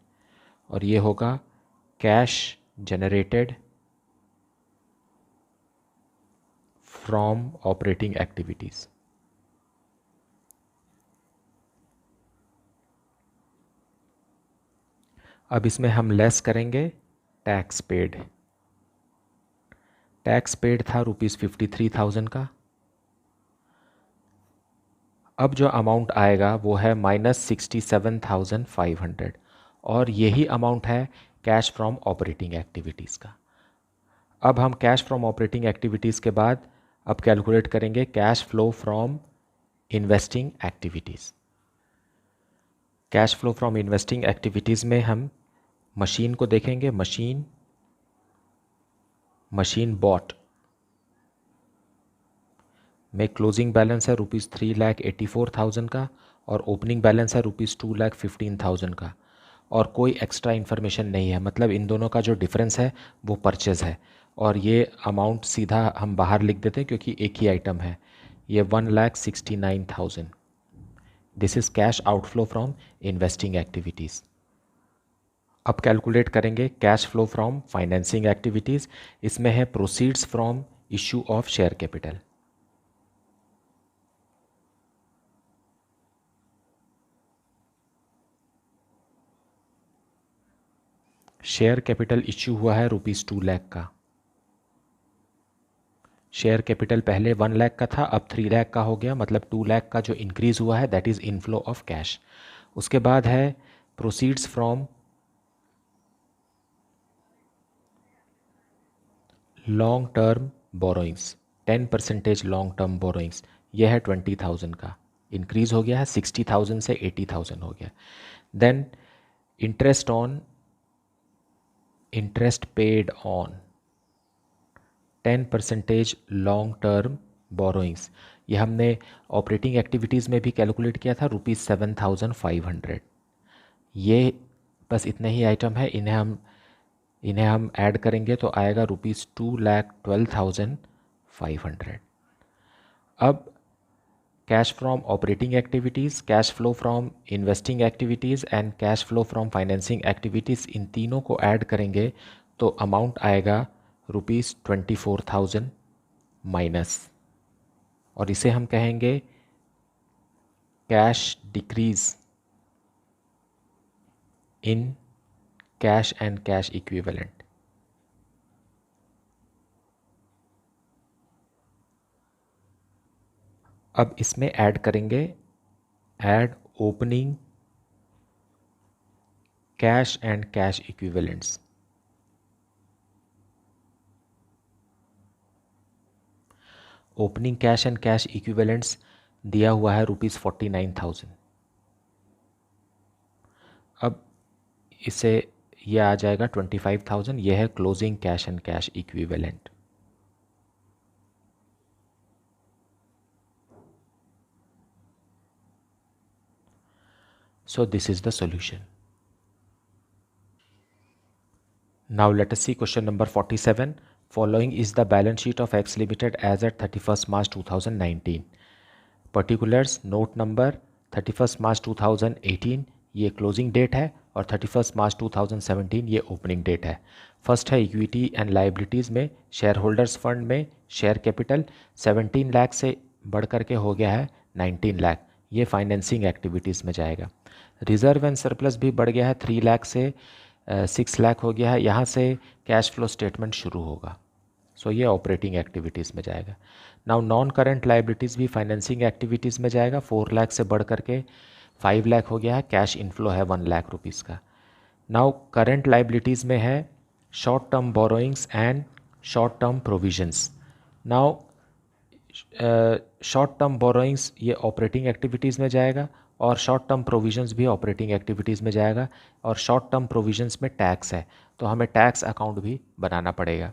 और ये होगा cash generated from operating activities. अब इसमें हम लेस करेंगे टैक्स पेड। टैक्स पेड था ₹53,000 का। अब जो अमाउंट आएगा वो है -67,500 और यही अमाउंट है कैश फ्रॉम ऑपरेटिंग एक्टिविटीज़ का। अब हम कैश फ्रॉम ऑपरेटिंग एक्टिविटीज़ के बाद अब कैलकुलेट करेंगे cash flow from investing activities. Cash flow from investing activities में हम मशीन को देखेंगे। मशीन बॉट में क्लोजिंग बैलेंस है ₹3,84,000 का और ओपनिंग बैलेंस है ₹2,15,000 का और कोई एक्स्ट्रा इन्फॉर्मेशन नहीं है। मतलब इन दोनों का जो डिफरेंस है वो परचेज़ है और ये अमाउंट सीधा हम बाहर लिख देते हैं क्योंकि एक ही आइटम है। ये 1,69,000। This is cash outflow from investing activities. अब कैलकुलेट करेंगे cash flow from financing activities. इसमें है proceeds from issue of share capital. Share capital issue हुआ है ₹2 लाख का। शेयर कैपिटल पहले 1 लाख का था, अब 3 लाख का हो गया। मतलब 2 लाख का जो इंक्रीज़ हुआ है that is inflow of cash. उसके बाद है proceeds from long term borrowings. 10% long term borrowings, यह है 20,000 का। इंक्रीज़ हो गया है 60,000 से 80,000 हो गया। Then interest paid on 10% long term borrowings. ये हमने ऑपरेटिंग एक्टिविटीज़ में भी कैलकुलेट किया था ₹7,500। ये बस इतने ही आइटम है, इन्हें हम ऐड करेंगे तो आएगा ₹2,12,500। अब cash from operating activities, cash flow from investing activities and cash flow from financing activities, इन तीनों को ऐड करेंगे तो अमाउंट आएगा ₹24,000 माइनस, और इसे हम कहेंगे cash decrease in cash and cash equivalent. अब इसमें ऐड करेंगे add opening cash and cash equivalents. Opening cash and cash equivalents दिया हुआ है ₹49,000। अब इसे यह आ जाएगा 25,000। यह है closing cash and cash equivalent. So this is the solution. Now let us see question number 47. Following is the balance sheet of X Limited as at 31st March 2019. Particulars note number 31st March 2018 ये क्लोजिंग डेट है और 31st March 2017 ये ओपनिंग डेट है। फर्स्ट है इक्विटी एंड लाइबिलिटीज़ में शेयर होल्डर्स फंड में शेयर कैपिटल 17 लाख से बढ़ करके हो गया है 19 लाख। ये फाइनेंसिंग एक्टिविटीज़ में जाएगा। रिजर्व एंड सरप्लस भी बढ़ गया है 3 लाख से 6 लाख हो गया है। यहाँ से कैश फ्लो स्टेटमेंट शुरू होगा। सो ये ऑपरेटिंग एक्टिविटीज़ में जाएगा। नाउ नॉन करेंट लाइबिलिटीज़ भी फाइनेंसिंग एक्टिविटीज़ में जाएगा। 4 लाख से बढ़ करके 5 लाख हो गया है। कैश इनफ्लो है 1 लाख रुपीज़ का। नाउ करेंट लाइबिलिटीज़ में है short term borrowings and short term provisions. Now short term borrowings ये ऑपरेटिंग एक्टिविटीज़ में जाएगा और शॉर्ट टर्म प्रोविजंस भी ऑपरेटिंग एक्टिविटीज़ में जाएगा। और शॉर्ट टर्म प्रोविजंस में टैक्स है तो हमें टैक्स अकाउंट भी बनाना पड़ेगा।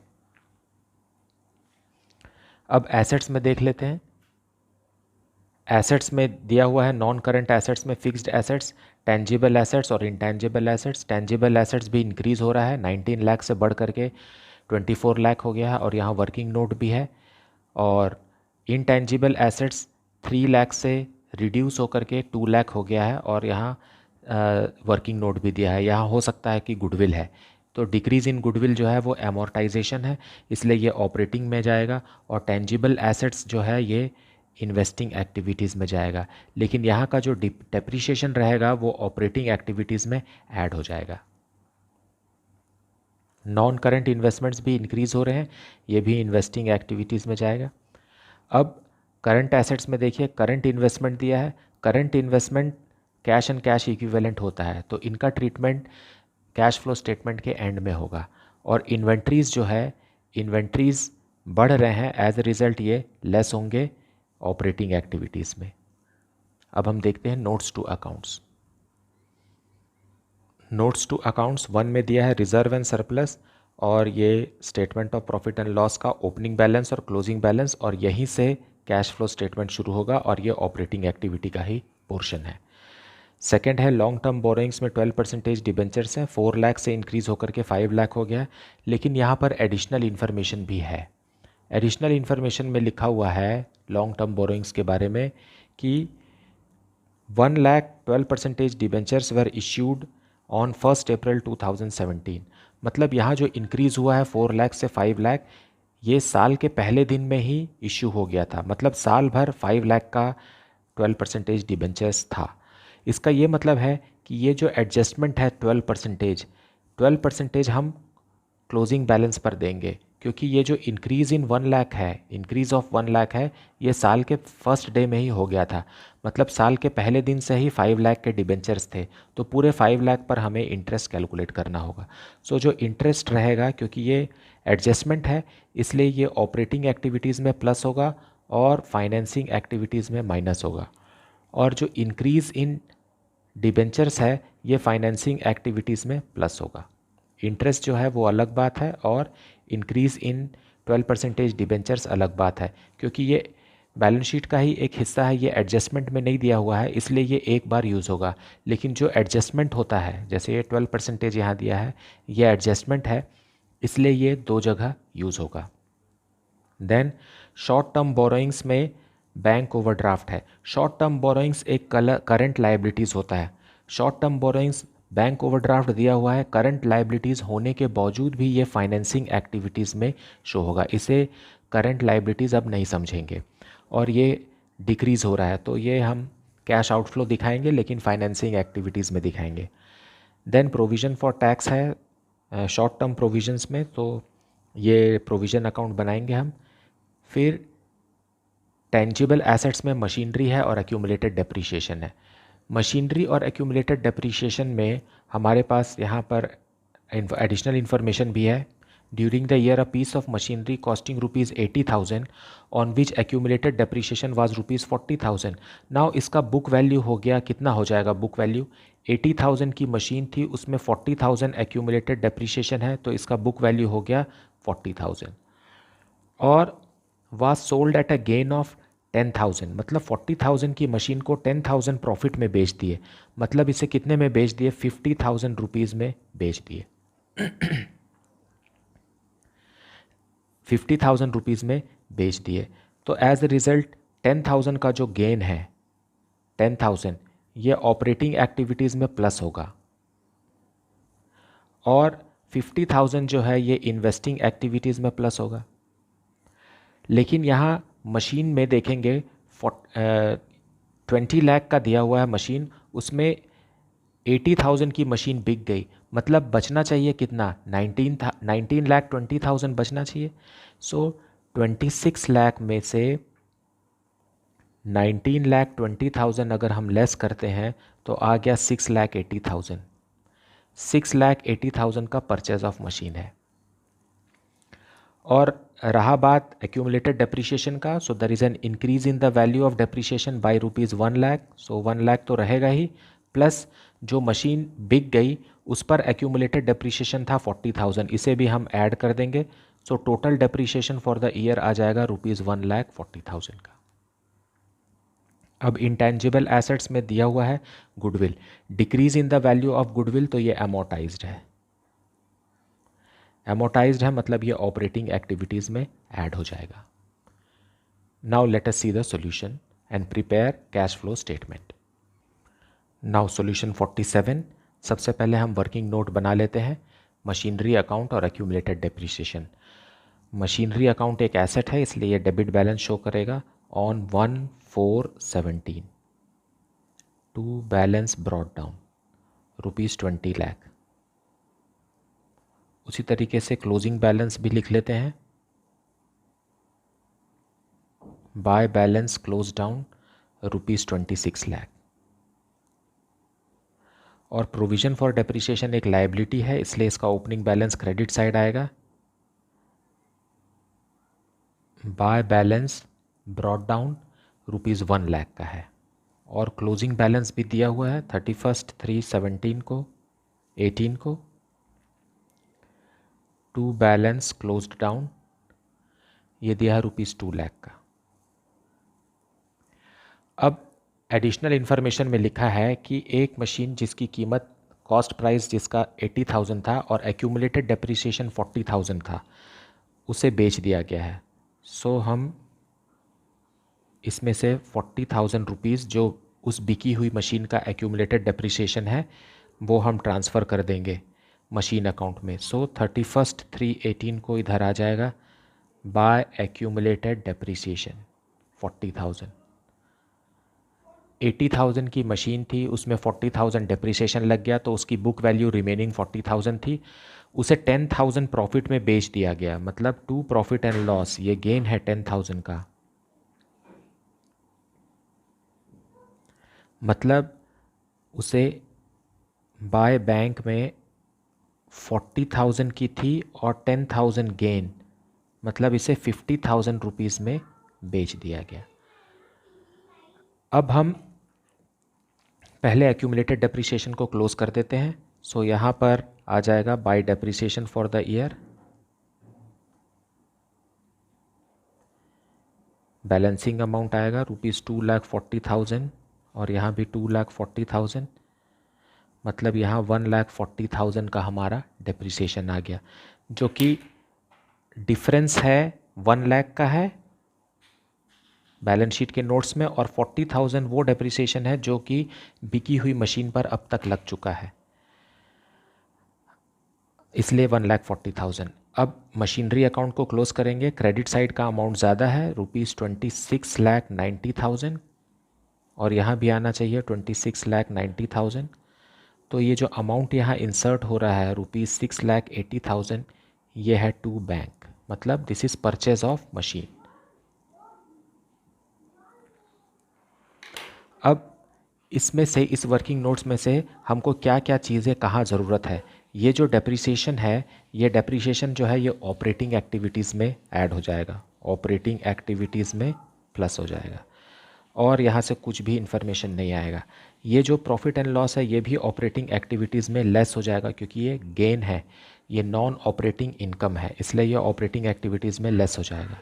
अब एसेट्स में देख लेते हैं। एसेट्स में दिया हुआ है नॉन करंट एसेट्स में फिक्स्ड एसेट्स, टेंजिबल एसेट्स और इंटेंजिबल एसेट्स। टेंजिबल एसेट्स भी इंक्रीज़ हो रहा है 19 लाख से बढ़ करके 24 लाख हो गया है और यहाँ वर्किंग नोट भी है। और इंटेंजिबल एसेट्स 3 लाख से रिड्यूस होकर के 2 लाख हो गया है और यहाँ वर्किंग नोट भी दिया है। यहाँ हो सकता है कि गुडविल है तो डिक्रीज़ इन गुडविल जो है वो एमोर्टाइजेशन है, इसलिए ये ऑपरेटिंग में जाएगा। और टेंजिबल एसेट्स जो है ये इन्वेस्टिंग एक्टिविटीज़ में जाएगा। लेकिन यहाँ का जो डेप्रिसिएशन रहेगा वो ऑपरेटिंग एक्टिविटीज़ में ऐड हो जाएगा। नॉन करंट इन्वेस्टमेंट्स भी इंक्रीज़ हो रहे हैं, ये भी इन्वेस्टिंग एक्टिविटीज़ में जाएगा। अब करंट एसेट्स में देखिए, करंट इन्वेस्टमेंट दिया है। Current investment cash and cash equivalent होता है, तो इनका ट्रीटमेंट कैश फ्लो स्टेटमेंट के एंड में होगा। और इन्वेंट्रीज़ जो है, इन्वेंट्रीज़ बढ़ रहे हैं, एज ए रिज़ल्ट ये लेस होंगे ऑपरेटिंग एक्टिविटीज़ में। अब हम देखते हैं notes to accounts. Notes to accounts 1 में दिया है रिजर्व एंड सरप्लस, और ये statement of profit and loss का ओपनिंग बैलेंस और क्लोजिंग बैलेंस, और यहीं से कैश फ्लो स्टेटमेंट शुरू होगा, और ये ऑपरेटिंग एक्टिविटी का ही पोर्शन है। सेकेंड है लॉन्ग टर्म बोरोइंग्स में 12% डिबेंचर्स हैं, 4 लाख से इंक्रीज़ होकर के 5 लाख हो गया। लेकिन यहाँ पर एडिशनल इन्फॉर्मेशन भी है। एडिशनल इन्फॉर्मेशन में लिखा हुआ है लॉन्ग टर्म बोरोइंग्स के बारे में कि 1 lakh 12% debentures were issued on 1 अप्रैल 2017। मतलब यहाँ जो इंक्रीज़ हुआ है 4 लाख से 5 लाख, ये साल के पहले दिन में ही इश्यू हो गया था। मतलब साल भर 5 लाख का 12% डिबेंचर्स था। इसका ये मतलब है कि ये जो एडजस्टमेंट है 12% हम क्लोजिंग बैलेंस पर देंगे, क्योंकि ये जो इंक्रीज़ इन 1 लाख है, इंक्रीज़ ऑफ 1 लाख है, ये साल के फर्स्ट डे में ही हो गया था। मतलब साल के पहले दिन से ही 5 लाख के डिबेंचर्स थे, तो पूरे 5 लाख पर हमें इंटरेस्ट कैलकुलेट करना होगा। सो जो इंटरेस्ट रहेगा, क्योंकि ये एडजस्टमेंट है, इसलिए ये ऑपरेटिंग एक्टिविटीज़ में प्लस होगा और फाइनेंसिंग एक्टिविटीज़ में माइनस होगा। और जो इंक्रीज़ इन डिबेंचर्स है, ये फाइनेंसिंग एक्टिविटीज़ में प्लस होगा। इंटरेस्ट जो है वो अलग बात है, और इंक्रीज़ इन 12% डिबेंचर्स अलग बात है, क्योंकि ये बैलेंस शीट का ही एक हिस्सा है, ये एडजस्टमेंट में नहीं दिया हुआ है, इसलिए ये एक बार यूज़ होगा। लेकिन जो एडजस्टमेंट होता है, जैसे ये 12% यहाँ दिया है, ये एडजस्टमेंट है, इसलिए ये 2 जगह यूज़ होगा। देन शॉर्ट टर्म बोरोइंग्स में बैंक ओवरड्राफ्ट है। शॉर्ट टर्म बोरोइंग्स एक करंट लाइबिलिटीज़ होता है। Short term borrowings bank overdraft दिया हुआ है, करंट लाइबिलिटीज़ होने के बावजूद भी ये फाइनेंसिंग एक्टिविटीज़ में शो होगा। इसे करंट लाइबिलिटीज़ अब नहीं समझेंगे, और ये डिक्रीज़ हो रहा है, तो ये हम कैश आउटफ्लो दिखाएंगे, लेकिन फाइनेंसिंग एक्टिविटीज़ में दिखाएंगे। देन प्रोविज़न फॉर टैक्स है शॉर्ट टर्म प्रोविजंस में, तो ये प्रोविज़न अकाउंट बनाएंगे हम। फिर टेंजिबल एसेट्स में मशीनरी है और एक्यूमुलेटेड डेप्रीशिएशन है। मशीनरी और एक्यूमुलेटेड डेप्रीशिएशन में हमारे पास यहाँ पर एडिशनल इन्फॉर्मेशन भी है। During the year a piece of machinery costing ₹80,000 on which accumulated depreciation was ₹40,000। Now इसका बुक वैल्यू हो गया, कितना हो जाएगा बुक वैल्यू? 80,000 की मशीन थी, उसमें 40,000 एक्यूमुलेटेड डेप्रीशिएशन है, तो इसका बुक वैल्यू हो गया 40,000। और was sold at a gain of 10,000, मतलब 40,000 की मशीन को 10,000 प्रॉफिट में बेच दिए। मतलब इसे कितने में बेच दिए? 50,000 रुपीज़ में बेच दिए। 50,000 रुपीज़ में बेच दिए, तो एज ए रिज़ल्ट 10,000 का जो गेन है, 10,000 ये ऑपरेटिंग एक्टिविटीज़ में प्लस होगा, और 50,000 जो है ये इन्वेस्टिंग एक्टिविटीज़ में प्लस होगा। लेकिन यहाँ मशीन में देखेंगे 20 लाख का दिया हुआ है मशीन, उसमें 80,000 की मशीन बिक गई, मतलब बचना चाहिए कितना? 19 लाख 20,000 बचना चाहिए। सो 26 लाख में से 19 लाख 20,000 अगर हम लेस करते हैं तो आ गया 6 लाख 80,000। 6 लाख 80,000 का परचेज ऑफ मशीन है। और रहा बात एक्यूमुलेटेड डेप्रीशिएशन का, so there is an increase in the value of depreciation by ₹1 lakh, so 1 lakh तो रहेगा ही, प्लस जो मशीन बिक गई उस पर एक्यूमुलेटेड डेप्रीशिएशन था 40,000, इसे भी हम ऐड कर देंगे। So total depreciation for the year आ जाएगा ₹1,40,000 का। अब इंटेंजिबल एसेट्स में दिया हुआ है goodwill, decrease in the value of goodwill, तो ये अमोर्टाइज्ड है। अमोर्टाइज्ड है मतलब ये ऑपरेटिंग एक्टिविटीज़ में ऐड हो जाएगा। Now let us see the solution and prepare cash flow statement. Now solution 47, सबसे पहले हम वर्किंग नोट बना लेते हैं। मशीनरी अकाउंट और एक्यूमुलेटेड डेप्रिसिएशन। मशीनरी अकाउंट एक एसेट है, इसलिए ये डेबिट बैलेंस शो करेगा on 1/4/17। To balance brought down ₹20 lakh. उसी तरीके से क्लोजिंग बैलेंस भी लिख लेते हैं, by balance close down ₹26 lakh. और प्रोविजन फॉर डेप्रिसिएशन एक लायबिलिटी है, इसलिए इसका ओपनिंग बैलेंस क्रेडिट साइड आएगा, by balance brought down ₹1 lakh का है। और क्लोजिंग बैलेंस भी दिया हुआ है 31/3/17 को 18 को, टू बैलेंस क्लोज्ड डाउन ये दिया है ₹2 लाख का। अब एडिशनल इन्फॉर्मेशन में लिखा है कि एक मशीन जिसकी कीमत कॉस्ट प्राइस जिसका 80,000 था और एक्यूमुलेटेड डेप्रिसिएशन 40,000 था, उसे बेच दिया गया है। सो हम इसमें से 40,000 रुपीज़ जो उस बिकी हुई मशीन का एक्यूमुलेटेड डेप्रिसिएशन है वो हम ट्रांसफ़र कर देंगे मशीन अकाउंट में। सो 31/3/18 को इधर आ जाएगा बाय एक्यूमुलेटेड डेप्रिसिएशन 40,000। 80,000 की मशीन थी, उसमें 40,000 डेप्रिसिएशन लग गया, तो उसकी बुक वैल्यू रिमेनिंग 40,000 थी, उसे 10,000 प्रॉफिट में बेच दिया गया। मतलब टू प्रॉफिट एंड लॉस, ये गेन है 10,000 का। मतलब उसे बाय बैंक में 40,000 की थी और 10,000 गेन, मतलब इसे 50,000 रुपीज़ में बेच दिया गया। अब हम पहले एक्यूमुलेटेड डेप्रिसिएशन को क्लोज कर देते हैं। सो यहाँ पर आ जाएगा bye depreciation for the year, balancing amount आएगा ₹2,40,000 और यहाँ भी 2,40,000, मतलब यहाँ 1,40,000 का हमारा डेप्रिसिएशन आ गया, जो कि डिफरेंस है 1 लाख का है बैलेंस शीट के नोट्स में, और 40,000 वो डेप्रिसिएशन है जो कि बिकी हुई मशीन पर अब तक लग चुका है, इसलिए 1,40,000। अब मशीनरी अकाउंट को क्लोज करेंगे। क्रेडिट साइड का अमाउंट ज़्यादा है ₹26,90,000 और यहाँ भी आना चाहिए 26,90,000। तो ये जो अमाउंट यहाँ इंसर्ट हो रहा है ₹6,80,000, ये है टू बैंक, मतलब this is purchase of machine. अब इसमें से, इस वर्किंग नोट्स में से हमको क्या क्या चीज़ें कहाँ ज़रूरत है। ये जो डेप्रिसिएशन है, ये डेप्रिसिएशन जो है ये ऑपरेटिंग एक्टिविटीज़ में ऐड हो जाएगा, ऑपरेटिंग एक्टिविटीज़ में प्लस हो जाएगा, और यहाँ से कुछ भी इन्फॉर्मेशन नहीं आएगा। ये जो प्रॉफिट एंड लॉस है ये भी ऑपरेटिंग एक्टिविटीज़ में लेस हो जाएगा, क्योंकि ये गेन है, ये नॉन ऑपरेटिंग इनकम है, इसलिए ये ऑपरेटिंग एक्टिविटीज़ में लेस हो जाएगा।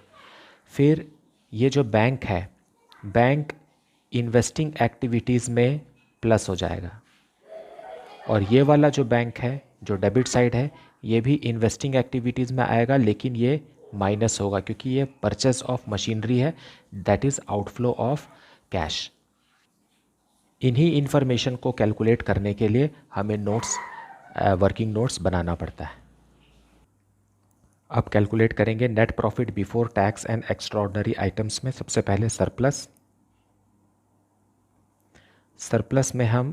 फिर ये जो बैंक है, बैंक इन्वेस्टिंग एक्टिविटीज़ में प्लस हो जाएगा, और ये वाला जो बैंक है जो डेबिट साइड है ये भी इन्वेस्टिंग एक्टिविटीज़ में आएगा, लेकिन ये माइनस होगा क्योंकि ये परचेस ऑफ मशीनरी है, that is outflow of cash. इन्हीं इन्फॉर्मेशन को कैलकुलेट करने के लिए हमें नोट्स, वर्किंग नोट्स बनाना पड़ता है। अब कैलकुलेट करेंगे net profit before tax and extraordinary items में। सबसे पहले सरप्लस, सरप्लस में हम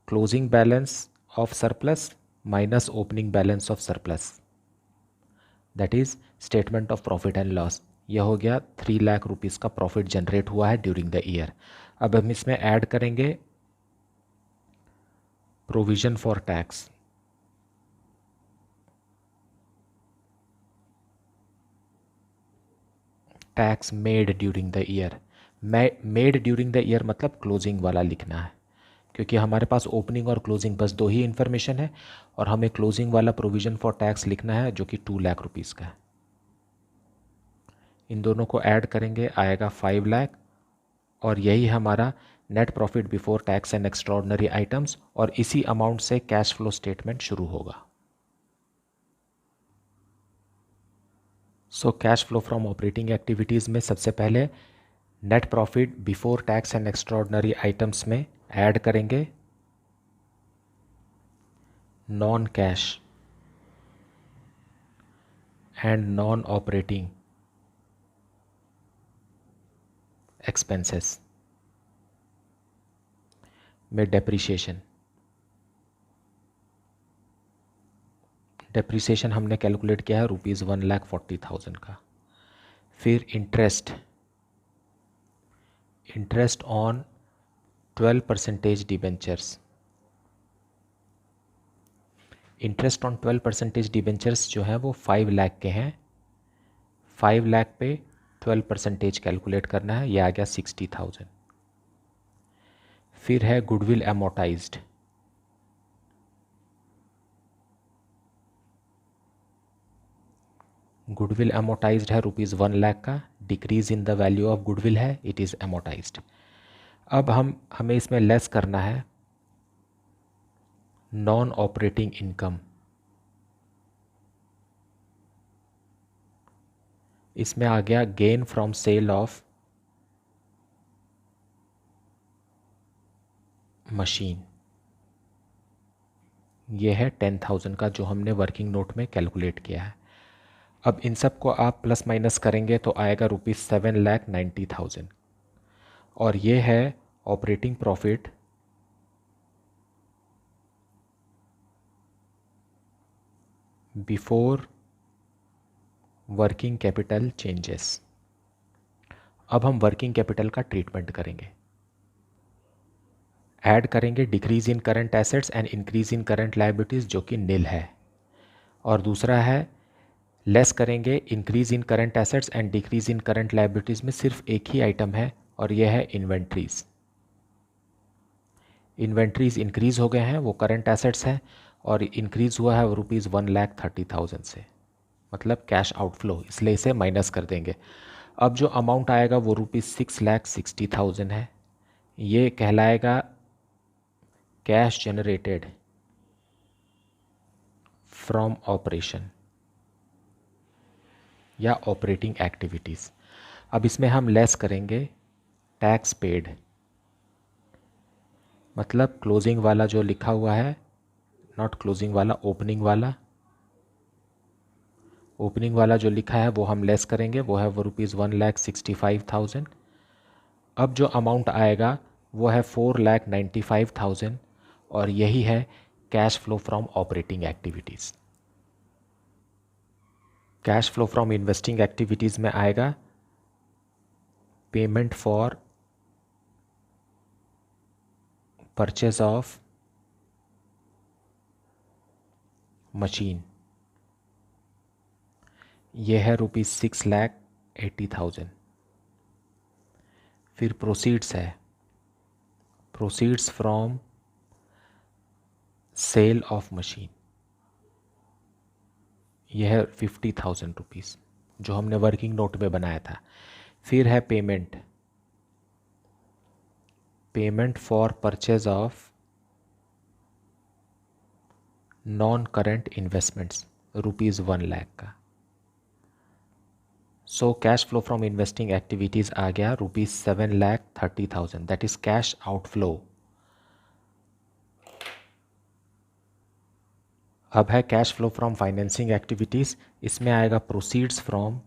closing balance of surplus minus opening balance of surplus, that is statement of profit and loss. यह हो गया 3 लाख रुपीज़ का प्रॉफिट जनरेट हुआ है ड्यूरिंग द ईयर। अब हम इसमें ऐड करेंगे provision for tax, tax made during the year. Made during the year मतलब क्लोजिंग वाला लिखना है, क्योंकि हमारे पास ओपनिंग और क्लोजिंग बस दो ही इन्फॉर्मेशन है, और हमें क्लोजिंग वाला प्रोविज़न फॉर टैक्स लिखना है जो कि 2 लाख रुपीज़ का है। इन दोनों को ऐड करेंगे आएगा 5 लाख, और यही हमारा net profit before tax and extraordinary items, और इसी अमाउंट से कैश फ्लो स्टेटमेंट शुरू होगा। सो cash flow from operating activities में सबसे पहले net profit before tax and extraordinary items में ऐड करेंगे non cash and non operating expenses में डेप्रीसिएशन हमने कैलकुलेट किया है ₹1,40,000 का। फिर interest on 12% debentures. Interest on 12% debentures जो है वो 5 लाख के हैं। 5 लाख पे 12% कैलकुलेट करना है, ये आ गया 60,000। फिर है गुडविल एमोटाइज्ड। गुडविल एमोटाइज्ड है ₹1 लाख का। Decrease in the value of goodwill है, इट इज़ एमोटाइज्ड। अब हमें इसमें लेस करना है नॉन ऑपरेटिंग इनकम। इसमें आ गया gain from sale of machine, ये है 10,000 का जो हमने वर्किंग नोट में कैलकुलेट किया है। अब इन सब को आप प्लस माइनस करेंगे तो आएगा ₹7,90,000। और ये है operating profit before working capital changes. अब हम वर्किंग कैपिटल का ट्रीटमेंट करेंगे। ऐड करेंगे decrease in current assets and increase in current liabilities जो कि नील है। और दूसरा है लेस करेंगे increase in current assets and decrease in current liabilities में सिर्फ एक ही आइटम है और यह है इन्वेंट्रीज। इन्वेंट्रीज इंक्रीज हो गए हैं, वो करंट एसेट्स हैं, और इंक्रीज हुआ है ₹1,30,000 से, मतलब कैश आउटफ्लो, इसलिए इसे माइनस कर देंगे। अब जो अमाउंट आएगा वो ₹6,60,000 है। ये कहलाएगा कैश जनरेटेड फ्रॉम ऑपरेशन या ऑपरेटिंग एक्टिविटीज़। अब इसमें हम लेस करेंगे टैक्स पेड, मतलब क्लोजिंग वाला जो लिखा हुआ है, नॉट क्लोजिंग वाला, ओपनिंग वाला। ओपनिंग वाला जो लिखा है वो हम लेस करेंगे, वो है वो ₹1,65,000। अब जो अमाउंट आएगा वो है ₹4,95,000 और यही है cash flow from operating activities. Cash flow from investing activities में आएगा payment for purchase of machine, ये है ₹6,80,000। फिर प्रोसीड्स है, proceeds from sale of machine, यह है ₹50,000 जो हमने वर्किंग नोट में बनाया था। फिर है payment for purchase of non current investments ₹1 lakh का। So cash flow from investing activities आ गया ₹7,30,000, दैट इज कैश आउटफ्लो। अब है cash flow from financing activities. इसमें आएगा proceeds from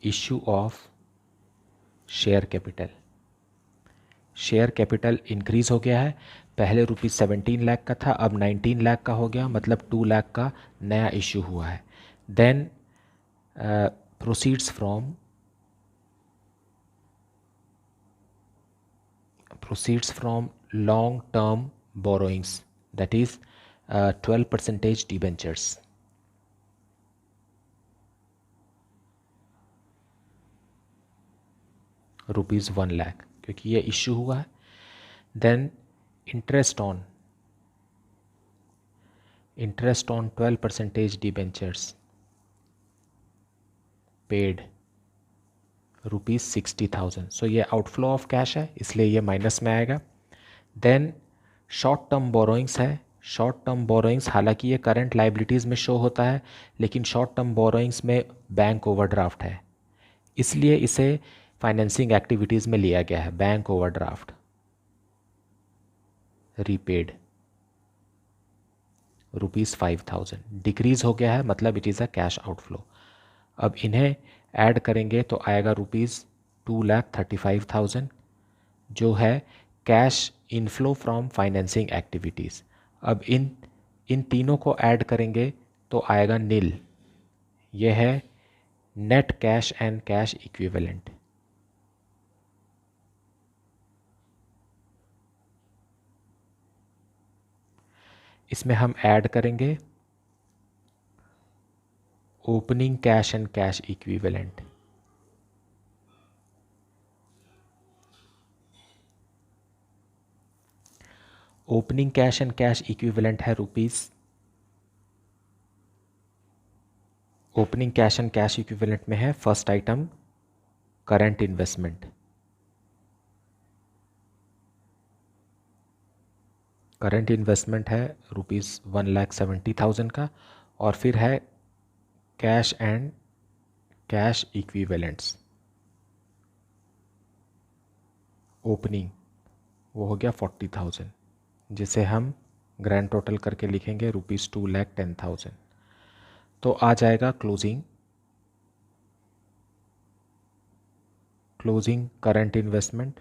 issue of share capital. Share capital increase हो गया है, पहले ₹17 लाख का था, अब 19 लाख का हो गया, मतलब 2 लाख का नया इश्यू हुआ है। Then proceeds from long term borrowings, that is 12% debentures। ₹1 lakh क्योंकि ये इश्यू हुआ है। Then interest on 12% debentures paid ₹60,000। So ये आउटफ्लो ऑफ कैश है, इसलिए ये माइनस में आएगा। देन शॉर्ट टर्म बोरोइंग्स है। शॉर्ट टर्म बोरोइंग्स हालांकि ये करंट लाइबिलिटीज़ में शो होता है, लेकिन शॉर्ट टर्म बोरोइंग्स में बैंक ओवरड्राफ्ट है, इसलिए इसे फाइनेंसिंग एक्टिविटीज़ में लिया गया है। Bank overdraft repaid. ₹5,000 डिक्रीज़ हो गया है, मतलब it is a cash outflow. अब इन्हें ऐड करेंगे तो आएगा ₹2,35,000 जो है cash inflow from financing activities. अब इन तीनों को ऐड करेंगे तो आएगा नील। यह है net cash and cash equivalent. इसमें हम ऐड करेंगे opening cash and cash equivalent. Opening cash and cash equivalent है opening cash and cash equivalent में है first item current investment. Current investment है ₹1,70,000 का, और फिर है cash and cash equivalents opening, वो हो गया 40,000, जिसे हम ग्रैंड टोटल करके लिखेंगे ₹2,10,000। तो आ जाएगा closing current investment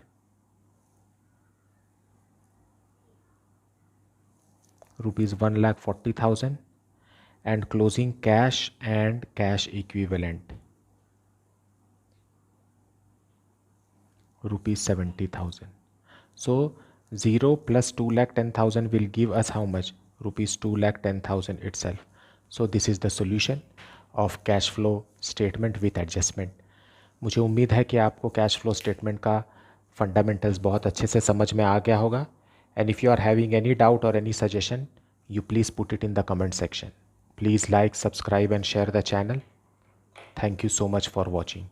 ₹1,40,000 and closing cash and cash equivalent ₹70,000. So 0 plus 2,10,000 will give us how much? ₹2,10,000 itself. So this is the solution of cash flow statement with adjustment. मुझे उम्मीद है कि आपको कैश फ्लो स्टेटमेंट का फंडामेंटल्स बहुत अच्छे से समझ में आ गया होगा। And if you are having any doubt or any suggestion, you please put it in the comment section. Please like, subscribe and share the channel. Thank you so much for watching.